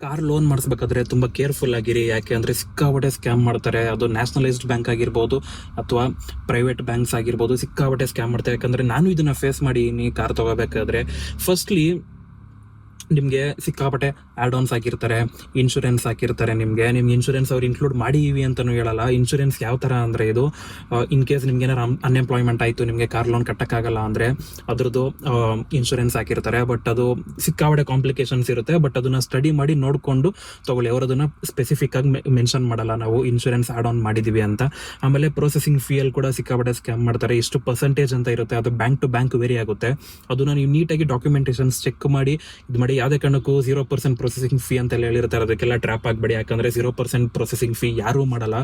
Car loan ಮಾಡಿಸ್ಬೇಕಾದ್ರೆ ತುಂಬಾ careful ಆಗಿರಿ. ಯಾಕೆ ಅಂದ್ರೆ ಸಿಕ್ಕಾಪಟ್ಟೆ ಸ್ಕ್ಯಾಮ್ ಮಾಡ್ತಾರೆ. ಅದು ನ್ಯಾಷನಲೈಸ್ಡ್ ಬ್ಯಾಂಕ್ ಆಗಿರ್ಬೋದು ಅಥವಾ ಪ್ರೈವೇಟ್ ಬ್ಯಾಂಕ್ಸ್ ಆಗಿರ್ಬೋದು, ಸಿಕ್ಕಾಪಟ್ಟೆ ಸ್ಕ್ಯಾಮ್ ಮಾಡ್ತಾರೆ. ಯಾಕಂದ್ರೆ ನಾನು ಇದನ್ನ ಫೇಸ್ ಮಾಡೀನಿ. ಕಾರ್ ತಗೋಬೇಕಾದ್ರೆ ಫಸ್ಟ್ಲಿ ನಿಮಗೆ ಸಿಕ್ಕಾಪಟ್ಟೆ ಆಡ್ ಆನ್ಸ್ ಹಾಕಿರ್ತಾರೆ, ಇನ್ಶೂರೆನ್ಸ್ ಹಾಕಿರ್ತಾರೆ. ನಿಮ್ಗೆ ಇನ್ಶೂರೆನ್ಸ್ ಅವ್ರು ಇನ್ಕ್ಲೂಡ್ ಮಾಡಿದೀವಿ ಅಂತಾನು ಹೇಳಲ್ಲ. ಇನ್ಶೂರೆನ್ಸ್ ಯಾವ ತರ ಅಂದ್ರೆ ಇದು ಇನ್ ಕೇಸ್ ನಿಮ್ಗೆ ಏನಾರು ಅನ್ಎಂಪ್ಲಾಯ್ಮೆಂಟ್ ಆಯ್ತು, ನಿಮ್ಗೆ ಕಾರ್ ಲೋನ್ ಕಟ್ಟಕ್ಕಾಗಲ್ಲ ಅಂದ್ರೆ ಅದ್ರದ್ದು ಇನ್ಶೂರೆನ್ಸ್ ಹಾಕಿರ್ತಾರೆ. ಬಟ್ ಅದು ಸಿಕ್ಕಾಪಟ್ಟೆ ಕಾಂಪ್ಲಿಕೇಶನ್ಸ್ ಇರುತ್ತೆ. ಬಟ್ ಅದನ್ನ ಸ್ಟಡಿ ಮಾಡಿ ನೋಡ್ಕೊಂಡು ತಗೊಳ್ಳಿ. ಅವರು ಅದನ್ನ ಸ್ಪೆಸಿಫಿಕ್ ಆಗಿ ಮೆನ್ಷನ್ ಮಾಡಲ್ಲ ನಾವು ಇನ್ಶೂರೆನ್ಸ್ ಆಡ್ ಆನ್ ಮಾಡಿದೀವಿ ಅಂತ. ಆಮೇಲೆ ಪ್ರೊಸೆಸಿಂಗ್ ಫೀ ಅಲ್ಲಿ ಕೂಡ ಸಿಕ್ಕಾಪಟ್ಟೆ ಸ್ಕ್ಯಾಮ್ ಮಾಡ್ತಾರೆ. ಇಷ್ಟು ಪರ್ಸೆಂಟೇಜ್ ಅಂತ ಇರುತ್ತೆ, ಅದು ಬ್ಯಾಂಕ್ ಟು ಬ್ಯಾಂಕ್ ವೇರಿ ಆಗುತ್ತೆ. ಅದನ್ನ ನೀವು ನೀಟಾಗಿ ಡಾಕ್ಯುಮೆಂಟೇಶನ್ಸ್ ಚೆಕ್ ಮಾಡಿ ಇದು ಮಾಡಿ. ಯಾವುದೇ ಕಾರಣಕ್ಕೂ 0% ಪ್ರೊಸೆಸಿಂಗ್ ಫೀ ಅಂತ ಹೇಳಿರ್ತಾರೆ, ಅದಕ್ಕೆಲ್ಲ ಟ್ರ್ಯಾಪ್ ಆಗಬೇಡಿ. ಯಾಕಂದ್ರೆ 0% ಪ್ರೊಸೆಸಿಂಗ್ ಫೀ ಯಾರು ಮಾಡಲ್ಲ.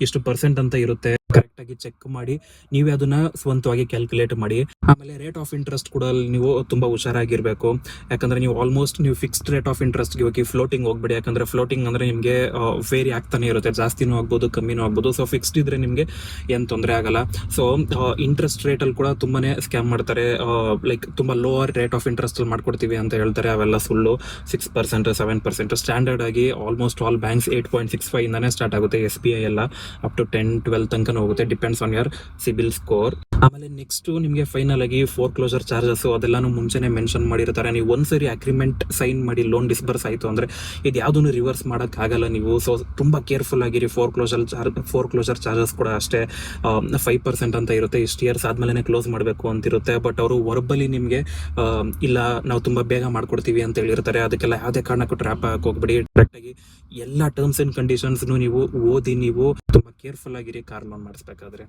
ಇಷ್ಟು ಪರ್ಸೆಂಟ್ ಅಂತ ಇರುತ್ತೆ. ಕರೆಕ್ಟ್ ಆಗಿ ಚೆಕ್ ಮಾಡಿ ನೀವೇ ಅದನ್ನ ಸ್ವಂತವಾಗಿ ಕ್ಯಾಲ್ಕುಲೇಟ್ ಮಾಡಿ. ಆಮೇಲೆ ರೇಟ್ ಆಫ್ ಇಂಟ್ರೆಸ್ಟ್ ಕೂಡ ನೀವು ತುಂಬಾ ಹುಷಾರಾಗಿರ್ಬೇಕು. ಯಾಕಂದ್ರೆ ನೀವು ಆಲ್ಮೋಸ್ಟ್ ನೀವು ಫಿಕ್ಸ್ಡ್ ರೇಟ್ ಆಫ್ ಇಂಟ್ರೆಸ್ಟ್ ಹೋಗಿ ಫ್ಲೋಟಿಂಗ್ ಹೋಗ್ಬೇಡಿ. ಯಾಕಂದ್ರೆ ಫ್ಲೋಟಿಂಗ್ ಅಂದ್ರೆ ನಿಮಗೆ ವೇರಿ ಆಗ್ತಾನೆ ಇರುತ್ತೆ, ಜಾಸ್ತಿನೂ ಆಗ್ಬೋದು ಕಮ್ಮಿನೂ ಆಗ್ಬೋದು. ಸೊ ಫಿಕ್ಸ್ಡ್ ಇದ್ರೆ ನಿಮಗೆ ಏನ್ ತೊಂದರೆ ಆಗಲ್ಲ. ಸೊ ಇಂಟ್ರೆಸ್ಟ್ ರೇಟ್ ಅಲ್ಲಿ ಕೂಡ ತುಂಬಾನೇ ಸ್ಕ್ಯಾಮ್ ಮಾಡ್ತಾರೆ. ಲೈಕ್ ತುಂಬಾ ಲೋವರ್ ರೇಟ್ ಆಫ್ ಇಂಟ್ರೆಸ್ಟ್ ಅಲ್ಲಿ ಮಾಡ್ಕೊಡ್ತೀವಿ ಅಂತ ಹೇಳ್ತಾರೆ, ಅವೆಲ್ಲ ಸುಳ್ಳು. 6% 7% ಸ್ಟ್ಯಾಂಡರ್ಡ್ ಆಗಿ ಆಲ್ಮೋಸ್ಟ್ ಆಲ್ ಬ್ಯಾಂಕ್ಸ್ 8.65 ಇಂದಾನೆ ಸ್ಟಾರ್ಟ್ ಆಗುತ್ತೆ. SBI ಎಲ್ಲ ಅಪ್ ಟು 10-12 ತನಕ ಹೋಗುತ್ತೆ, depends on your CIBIL score. ಆಮೇಲೆ ನೆಕ್ಸ್ಟ್ ನಿಮಗೆ ಫೈನಲ್ ಆಗಿ ಫೋರ್ ಕ್ಲೋಸರ್ ಚಾರ್ಜಸ್ ಅದೆಲ್ಲಾನು ಮುಂಚೆನೆ ಮೆನ್ಷನ್ ಮಾಡಿರ್ತಾರೆ. ನೀವು ಒಂದ್ಸರಿ ಅಗ್ರಿಮೆಂಟ್ ಸೈನ್ ಮಾಡಿ ಲೋನ್ ಡಿಸ್ಬರ್ಸ್ ಆಯ್ತು ಅಂದ್ರೆ ಇದು ಯಾವ್ದನ್ನು ರಿವರ್ಸ್ ಮಾಡಕ್ ಆಗಲ್ಲ ನೀವು. ಸೊ ತುಂಬಾ ಕೇರ್ಫುಲ್ ಆಗಿರಿ. ಫೋರ್ ಕ್ಲೋಸರ್ ಚಾರ್ಜಸ್ ಕೂಡ ಅಷ್ಟೇ 5% ಅಂತ ಇರುತ್ತೆ. ಇಷ್ಟು ಇಯರ್ಸ್ ಆದ್ಮೇಲೆ ಕ್ಲೋಸ್ ಮಾಡಬೇಕು ಅಂತಿರುತ್ತೆ. ಬಟ್ ಅವರು ವರ್ಬಲಿ ನಿಮ್ಗೆ ಇಲ್ಲ ನಾವು ತುಂಬಾ ಬೇಗ ಮಾಡ್ಕೊಡ್ತೀವಿ ಅಂತ ಹೇಳಿರ್ತಾರೆ. ಅದಕ್ಕೆಲ್ಲ ಯಾವುದೇ ಕಾರಣಕ್ಕೂ ಟ್ರ್ಯಾಪ್ ಹಾಕಿ ಹೋಗ್ಬೇಡಿ. ಕರೆಕ್ಟ್ ಆಗಿ ಎಲ್ಲ ಟರ್ಮ್ಸ್ ಅಂಡ್ ಕಂಡೀಷನ್ಸ್ ನೀವು ಓದಿ, ನೀವು ತುಂಬಾ ಕೇರ್ಫುಲ್ ಆಗಿರಿ ಕಾರ್ ಲೋನ್ ಮಾಡಿಸ್ಬೇಕಾದ್ರೆ.